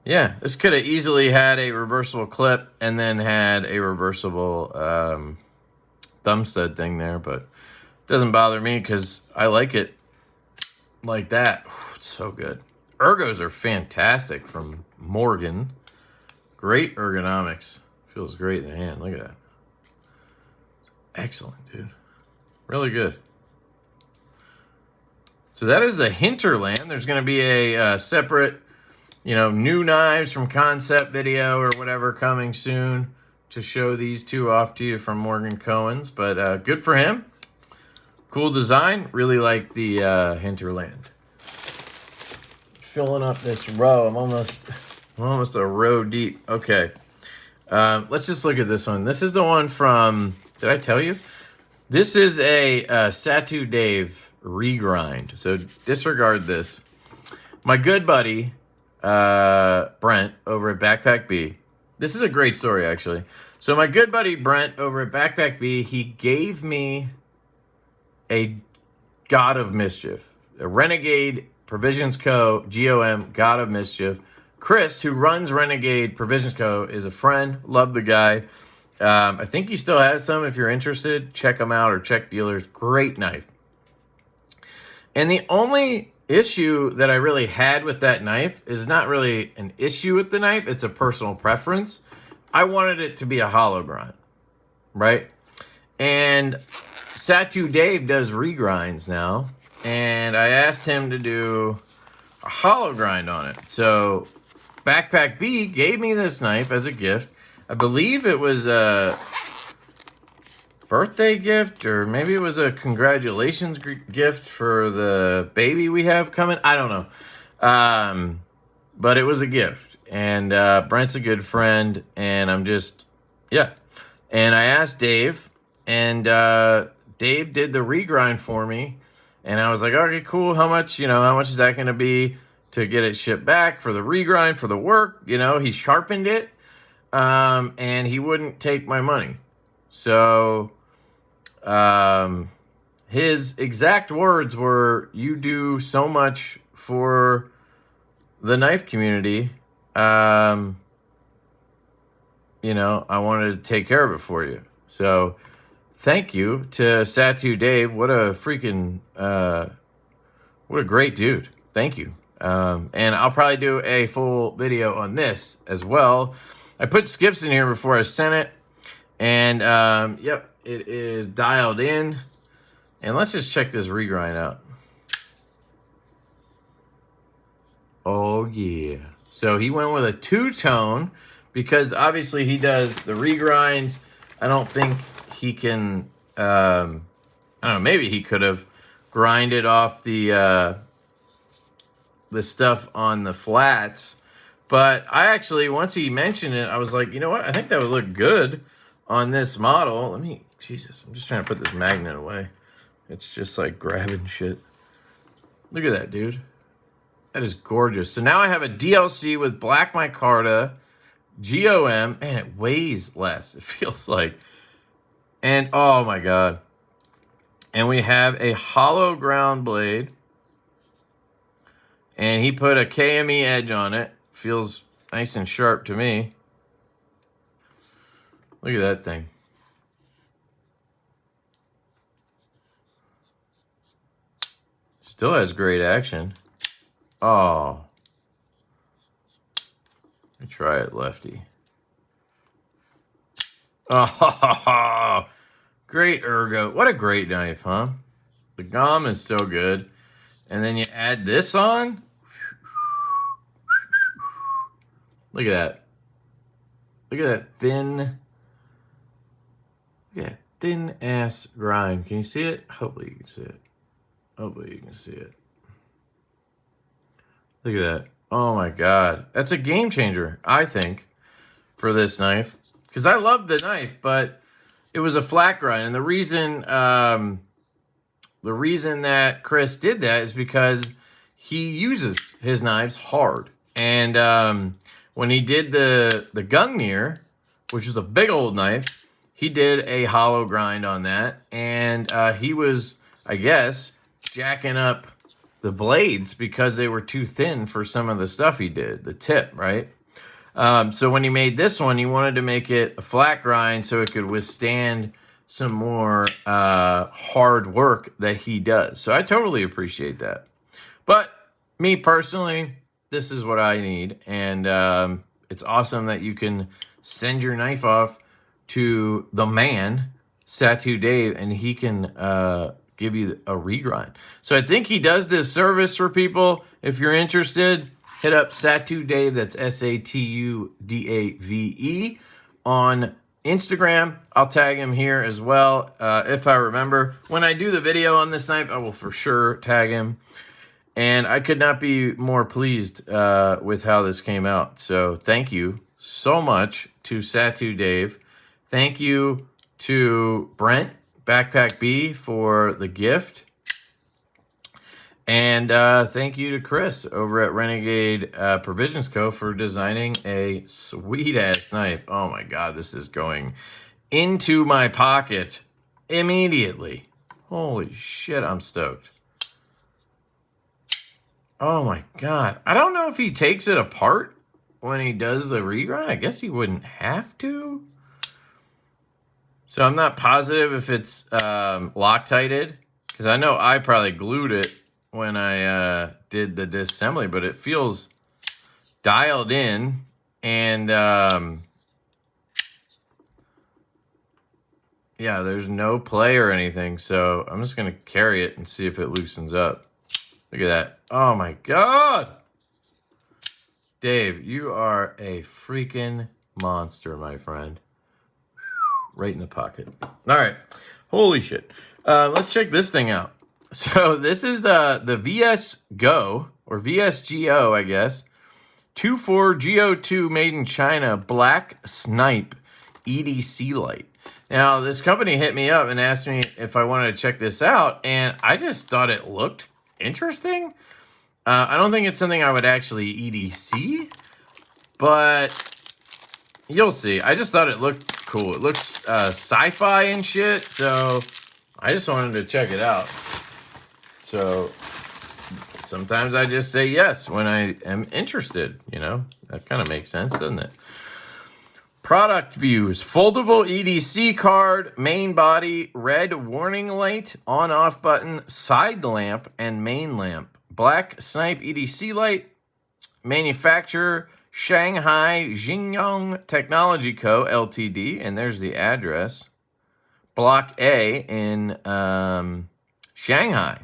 yeah, this could have easily had a reversible clip and then had a reversible thumb stud thing there. But it doesn't bother me because I like it like that. It's so good. Ergos are fantastic from Morgan. Great ergonomics. Feels great in the hand. Look at that. Excellent, dude. Really good. So that is the Hinterland. There's going to be a separate, new knives from concept video or whatever coming soon to show these two off to you from Morgan Cohen's. But good for him. Cool design. Really like the Hinterland. Filling up this row. I'm almost a row deep. Okay. Let's just look at this one. This is the one from, did I tell you? This is a Satu Dave regrind. So disregard this. My good buddy, Brent, over at Backpack B. This is a great story, actually. So my good buddy, Brent, over at Backpack B, he gave me a God of Mischief. A Renegade Provisions Co. GOM, God of Mischief. Chris, who runs Renegade Provisions Co., is a friend. Love the guy. I think he still has some. If you're interested, check him out or check dealers. Great knife. And the only issue that I really had with that knife is not really an issue with the knife. It's a personal preference. I wanted it to be a hollow grind, right? And Satu Dave does regrinds now. And I asked him to do a hollow grind on it. So Backpack B gave me this knife as a gift. I believe it was a birthday gift, or maybe it was a congratulations gift for the baby we have coming. I don't know. But it was a gift. And Brent's a good friend. And I'm just, yeah. And I asked Dave. And Dave did the regrind for me. And I was like, okay, cool. How much is that going to be to get it shipped back for the regrind, for the work? He sharpened it, and he wouldn't take my money. So his exact words were, you do so much for the knife community. I wanted to take care of it for you. So thank you to Satu Dave. What a freaking, what a great dude. Thank you. And I'll probably do a full video on this as well. I put skips in here before I sent it. And, yep, it is dialed in. And let's just check this regrind out. Oh, yeah. So he went with a two-tone because obviously he does the regrinds. I don't think he can, I don't know, maybe he could have grinded off the stuff on the flats. But I actually, once he mentioned it, I was like, you know what? I think that would look good on this model. Jesus, I'm just trying to put this magnet away. It's just like grabbing shit. Look at that, dude. That is gorgeous. So now I have a DLC with black micarta, GOM, and it weighs less, it feels like. And oh my God. And we have a hollow ground blade. And he put a KME edge on it. Feels nice and sharp to me. Look at that thing. Still has great action. Oh. Let me try it, Lefty. Oh, great ergo. What a great knife, huh? The gum is so good. And then you add this on. Look at that. Look at that thin. Look at that thin ass grind. Can you see it? Hopefully you can see it. Hopefully you can see it. Look at that. Oh my God. That's a game changer, I think, for this knife. Because I love the knife, but it was a flat grind. And the reason that Chris did that is because he uses his knives hard. And when he did the Gungnir, which is a big old knife, he did a hollow grind on that. And he was, I guess, jacking up the blades because they were too thin for some of the stuff he did, the tip, right? So when he made this one, he wanted to make it a flat grind so it could withstand some more hard work that he does. So I totally appreciate that. But me personally, this is what I need. And it's awesome that you can send your knife off to the man, Satu Dave, and he can give you a regrind. So I think he does this service for people. If you're interested, hit up Satu Dave, that's SATUDAVE, on Instagram. I'll tag him here as well if I remember. When I do the video on this knife, I will for sure tag him. And I could not be more pleased with how this came out. So thank you so much to Satu Dave. Thank you to Brent, Backpack B, for the gift. And thank you to Chris over at Renegade Provisions Co. for designing a sweet-ass knife. Oh, my God. This is going into my pocket immediately. Holy shit, I'm stoked. Oh, my God. I don't know if he takes it apart when he does the regrind. I guess he wouldn't have to. So I'm not positive if it's Loctited, because I know I probably glued it when I did the disassembly, but it feels dialed in. And yeah, there's no play or anything. So I'm just going to carry it and see if it loosens up. Look at that. Oh my God. Dave, you are a freaking monster, my friend. Right in the pocket. All right. Holy shit. Let's check this thing out. So this is the VS Go, or VSGO, I guess. 24Go2 made in China Black Snipe EDC light. Now, this company hit me up and asked me if I wanted to check this out, and I just thought it looked interesting. I don't think it's something I would actually EDC, but you'll see. I just thought it looked cool. It looks sci-fi and shit, so I just wanted to check it out. So sometimes I just say yes when I am interested, you know? That kind of makes sense, doesn't it? Product views. Foldable EDC card, main body, red warning light, on-off button, side lamp, and main lamp. Black Snipe EDC light. Manufacturer, Shanghai Xingyang Technology Co., Ltd. And there's the address. Block A in Shanghai.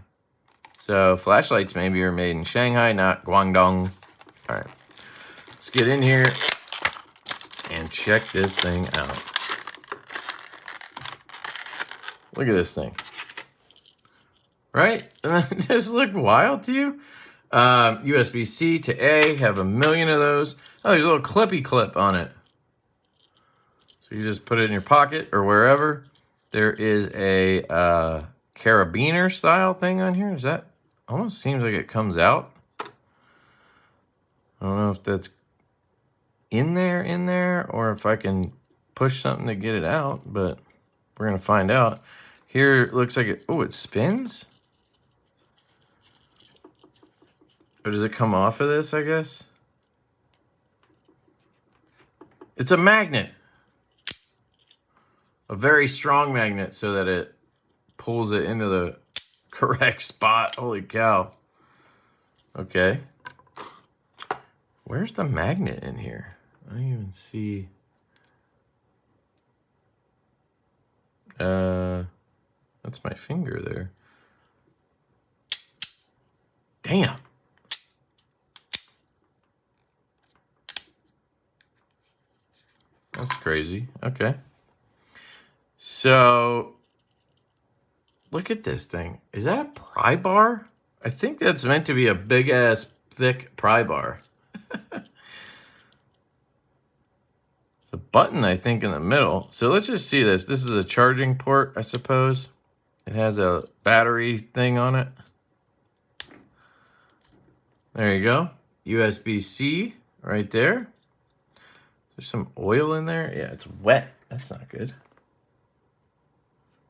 So flashlights maybe are made in Shanghai, not Guangdong. All right. Let's get in here and check this thing out. Look at this thing. Right? Doesn't this look wild to you? USB-C to A, have a million of those. Oh, there's a little clippy clip on it. So you just put it in your pocket or wherever. There is a carabiner style thing on here. Is that almost seems like it comes out? I don't know if that's in there, or if I can push something to get it out, but we're gonna find out. Here it looks like it, oh, it spins? Or does it come off of this, I guess? It's a magnet. A very strong magnet so that it pulls it into the correct spot. Holy cow. Okay. Where's the magnet in here? I don't even see. That's my finger there. Damn. That's crazy. Okay. So, look at this thing. Is that a pry bar? I think that's meant to be a big ass thick pry bar. The button, I think, in the middle. So let's just see this. This is a charging port, I suppose. It has a battery thing on it. There you go. USB-C right there. There's some oil in there. Yeah, it's wet. That's not good.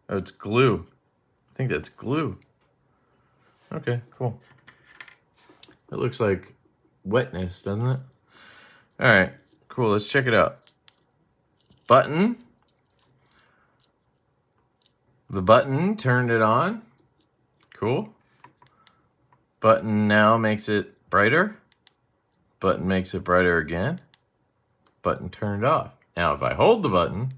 Oh, it's glue. I think that's glue. Okay, cool. It looks like wetness, doesn't it? All right, cool. Let's check it out. Button. The button turned it on. Cool. Button now makes it brighter. Button makes it brighter again. Button turned off. Now, if I hold the button,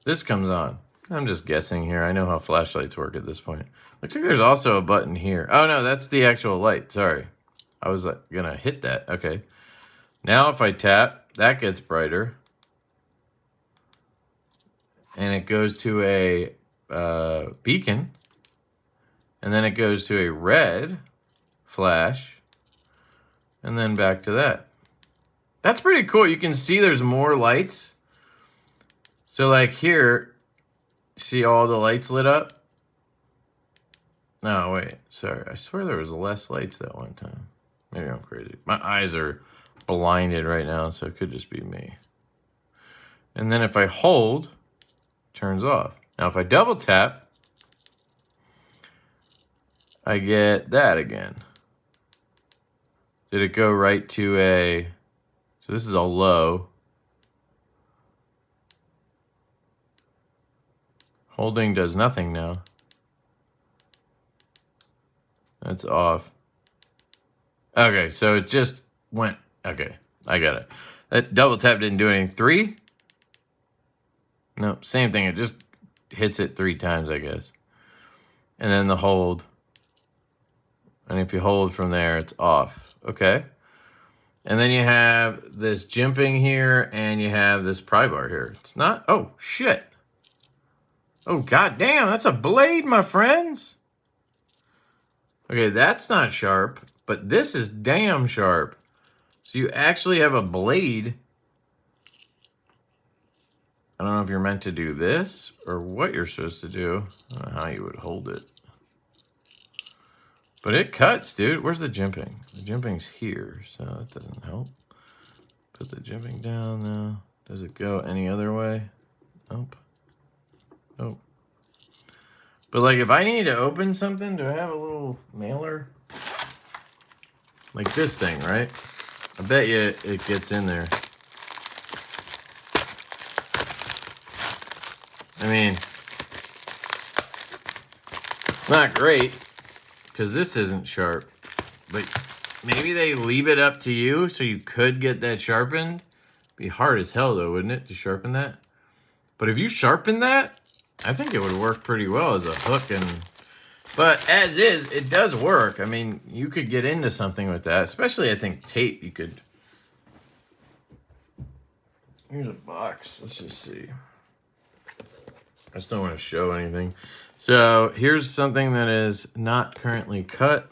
this comes on. I'm just guessing here. I know how flashlights work at this point. Looks like there's also a button here. Oh, no, that's the actual light. Sorry. I was going to hit that. Okay. Now, if I tap, that gets brighter. And it goes to a beacon. And then it goes to a red flash. And then back to that. That's pretty cool. You can see there's more lights. So like here, see all the lights lit up? No, wait. Sorry. I swear there was less lights that one time. Maybe I'm crazy. My eyes are blinded right now, so it could just be me. And then if I hold, it turns off. Now if I double tap, I get that again. Did it go right to a... So this is a low. Holding does nothing now. That's off. Okay, so it just went... Okay, I got it. That double tap didn't do anything. 3? Nope, same thing. It just hits it 3 times, I guess. And then the hold. And if you hold from there, it's off. Okay. And then you have this jimping here, and you have this pry bar here. It's not... Oh, shit. Oh, goddamn, that's a blade, my friends. Okay, that's not sharp, but this is damn sharp. So you actually have a blade. I don't know if you're meant to do this or what you're supposed to do. I don't know how you would hold it. But it cuts, dude. Where's the jimping? The jimping's here, so that doesn't help. Put the jimping down now. Does it go any other way? Nope. Nope. But like if I need to open something, do I have a little mailer? Like this thing, right? I bet you it gets in there. I mean, it's not great because this isn't sharp, but maybe they leave it up to you so you could get that sharpened. Be hard as hell though, wouldn't it, to sharpen that? But if you sharpen that, I think it would work pretty well as a hook. But as is, it does work. I mean, you could get into something with that, especially I think tape you could. Here's a box. Let's just see. I just don't want to show anything. So here's something that is not currently cut.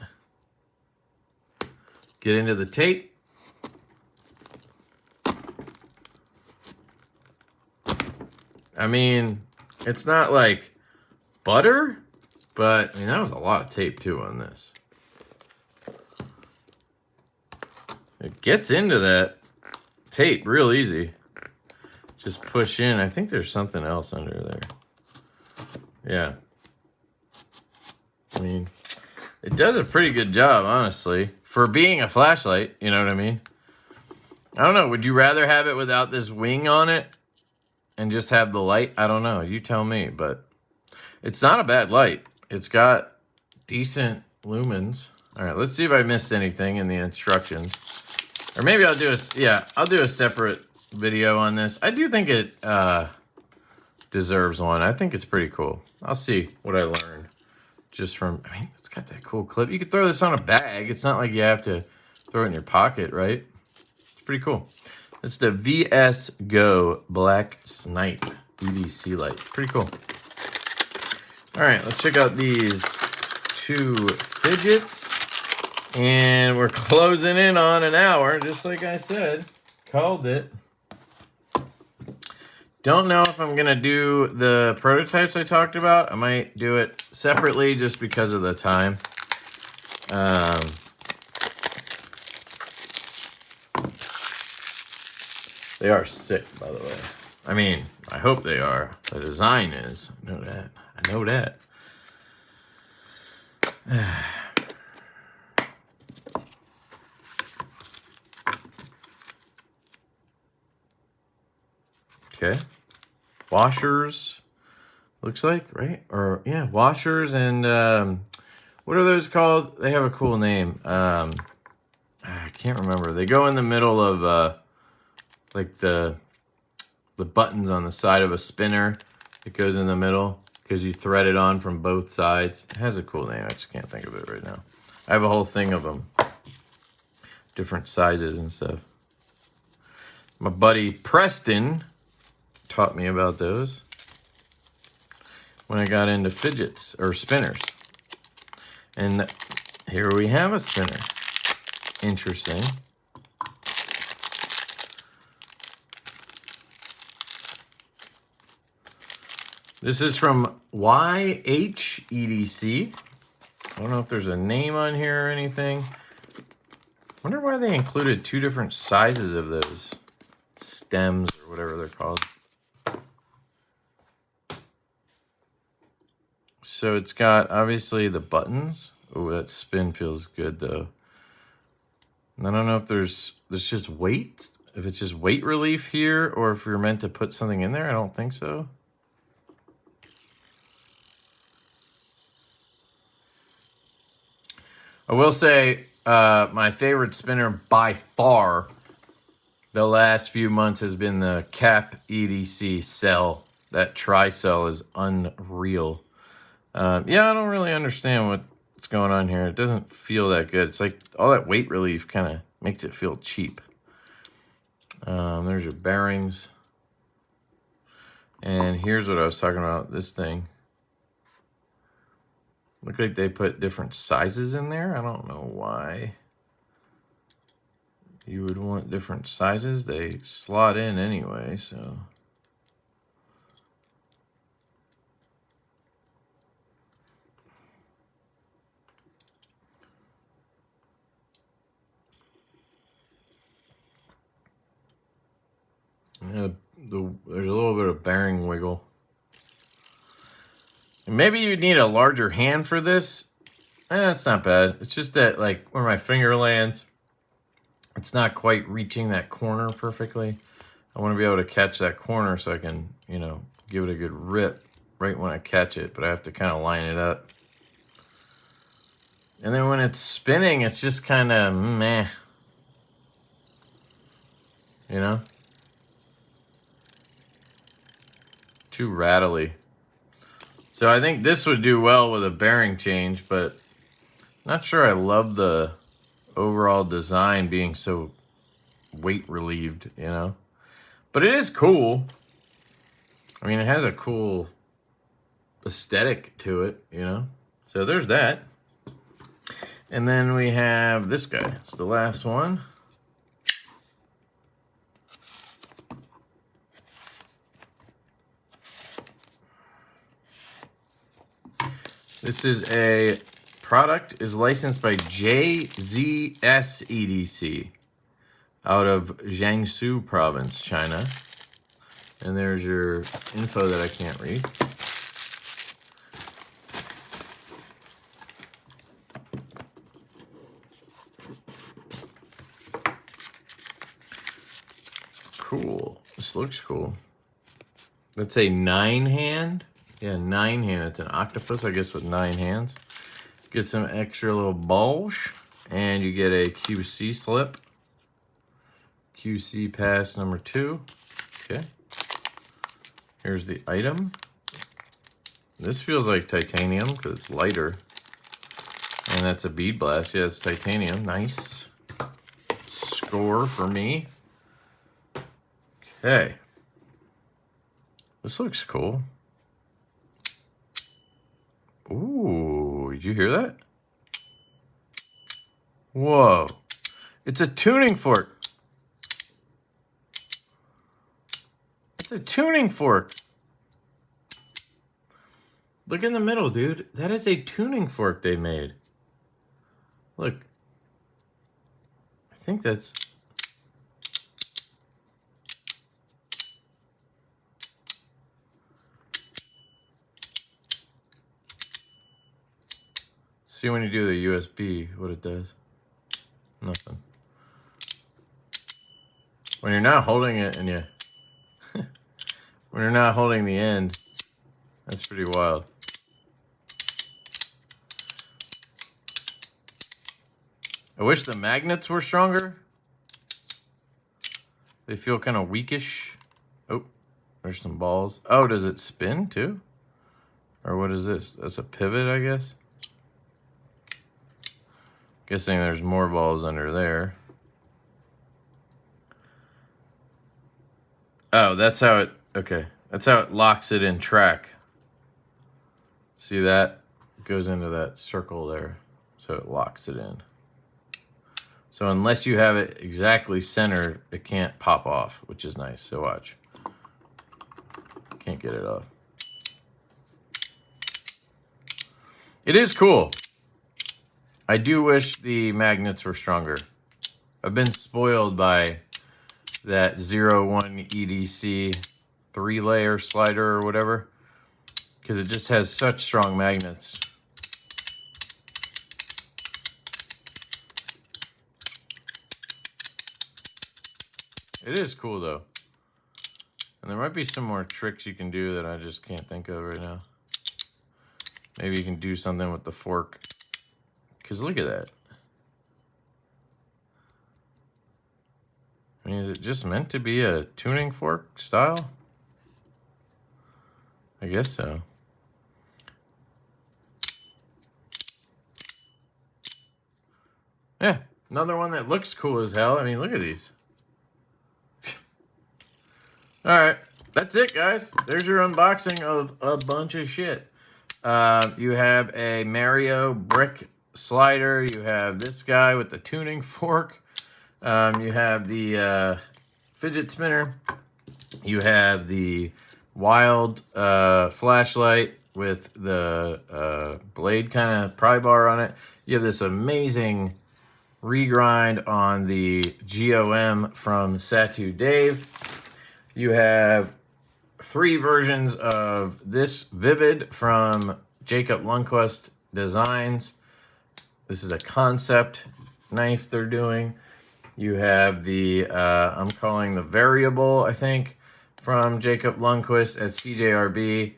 Get into the tape. I mean, it's not like butter, but I mean, that was a lot of tape too on this. It gets into that tape real easy. Just push in. I think there's something else under there. Yeah. I mean, it does a pretty good job, honestly, for being a flashlight. You know what I mean? I don't know. Would you rather have it without this wing on it and just have the light? I don't know. You tell me, but it's not a bad light. It's got decent lumens. All right, let's see if I missed anything in the instructions. Or maybe I'll do I'll do a separate video on this. I do think it deserves one. I think it's pretty cool. I'll see what I learned just from, I mean, it's got that cool clip. You could throw this on a bag. It's not like you have to throw it in your pocket, right? It's pretty cool. It's the VS Go Black Snipe EDC light. Pretty cool. All right, let's check out these two fidgets. And we're closing in on an hour, just like I said. Called it. Don't know if I'm going to do the prototypes I talked about. I might do it separately just because of the time. They are sick, by the way. I mean, I hope they are. The design is. I know that. I know that. Okay. Washers, looks like, right? Or, yeah, washers and, what are those called? They have a cool name. I can't remember. They go in the middle of, like the buttons on the side of a spinner. It goes in the middle because you thread it on from both sides. It has a cool name. I just can't think of it right now. I have a whole thing of them. Different sizes and stuff. My buddy Preston taught me about those when I got into fidgets or spinners. And here we have a spinner. Interesting. This is from YHEDC. I don't know if there's a name on here or anything. Wonder why they included two different sizes of those stems or whatever they're called. So it's got obviously the buttons. Oh, that spin feels good though. And I don't know if there's just weight, if it's just weight relief here, or if you're meant to put something in there. I don't think so. I will say my favorite spinner by far the last few months has been the Cap EDC Cell. That tri-cell is unreal. Yeah, I don't really understand what's going on here. It doesn't feel that good. It's like all that weight relief kind of makes it feel cheap. There's your bearings. And here's what I was talking about, this thing. Look like they put different sizes in there. I don't know why you would want different sizes. They slot in anyway, so. Yeah, there's a little bit of bearing wiggle. And maybe you need a larger hand for this. It's not bad. It's just that, like, where my finger lands, it's not quite reaching that corner perfectly. I want to be able to catch that corner so I can, you know, give it a good rip right when I catch it. But I have to kind of line it up. And then when it's spinning, it's just kind of meh. You know? Too rattly. So I think this would do well with a bearing change, but not sure I love the overall design being so weight relieved, you know? But it is cool. I mean, it has a cool aesthetic to it, you know? So there's that. And then we have this guy. It's the last one. This is a product, is licensed by JZSEDC out of Jiangsu province, China. And there's your info that I can't read. Cool. This looks cool. That's a 9-hand. Yeah, 9-hand. It's an octopus, I guess, with 9 hands. Get some extra little bulge, and you get a QC slip. QC pass number 2. Okay. Here's the item. This feels like titanium because it's lighter. And that's a bead blast. Yeah, it's titanium. Nice. Score for me. Okay. This looks cool. Ooh, did you hear that? Whoa. It's a tuning fork. It's a tuning fork. Look in the middle, dude. That is a tuning fork they made. Look. I think that's... See when you do the USB, what it does. Nothing. When you're not holding it and you... when you're not holding the end, that's pretty wild. I wish the magnets were stronger. They feel kind of weakish. Oh, there's some balls. Oh, does it spin too? Or what is this? That's a pivot, I guess. Guessing there's more balls under there. Oh, that's how it, okay. That's how it locks it in track. See that? It goes into that circle there. So it locks it in. So unless you have it exactly centered, it can't pop off, which is nice. So watch. Can't get it off. It is cool. I do wish the magnets were stronger. I've been spoiled by that 01 EDC 3-layer slider or whatever, because it just has such strong magnets. It is cool though. And there might be some more tricks you can do that I just can't think of right now. Maybe you can do something with the fork. Because look at that. I mean, is it just meant to be a tuning fork style? I guess so. Yeah, another one that looks cool as hell. I mean, look at these. All right, that's it, guys. There's your unboxing of a bunch of shit. You have a Mario brick slider. You have this guy with the tuning fork. You have the fidget spinner. You have the wild flashlight with the blade kind of pry bar on it. You have this amazing regrind on the GOM from Satu Dave. You have 3 versions of this Vivid from Jacob Lundquist Designs. This is a concept knife they're doing. You have the, I'm calling the Variable, I think, from Jacob Lundquist at CJRB.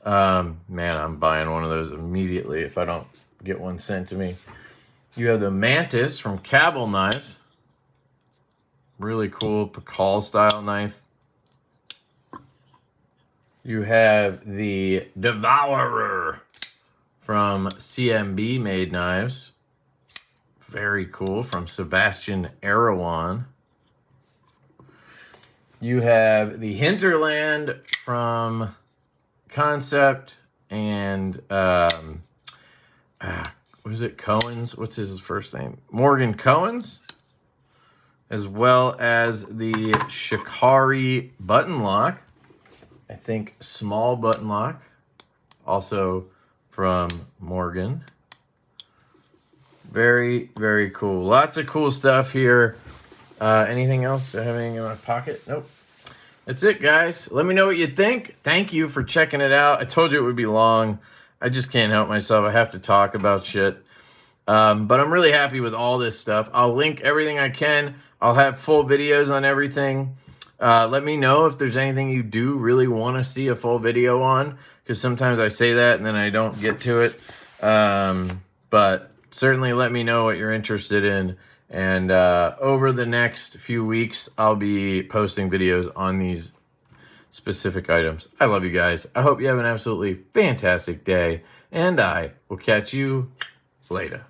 Man, I'm buying one of those immediately if I don't get one sent to me. You have the Mantis from Cabell Knives. Really cool Pakal style knife. You have the Devourer from CMB Made Knives. Very cool, from Sebastian Erawan. You have the Hinterland from Concept and what is it? Cohen's? What's his first name? Morgan Cohen's, as well as the Shikari button lock. I think small button lock, also from Morgan. Very, very cool. Lots of cool stuff here. Anything else? I have anything in my pocket? Nope. That's it, guys. Let me know what you think. Thank you for checking it out. I told you it would be long. I just can't help myself. I have to talk about shit. But I'm really happy with all this stuff. I'll link everything I can. I'll have full videos on everything. Let me know if there's anything you do really want to see a full video on, because sometimes I say that and then I don't get to it. But certainly let me know what you're interested in, And over the next few weeks, I'll be posting videos on these specific items. I love you guys. I hope you have an absolutely fantastic day, and I will catch you later.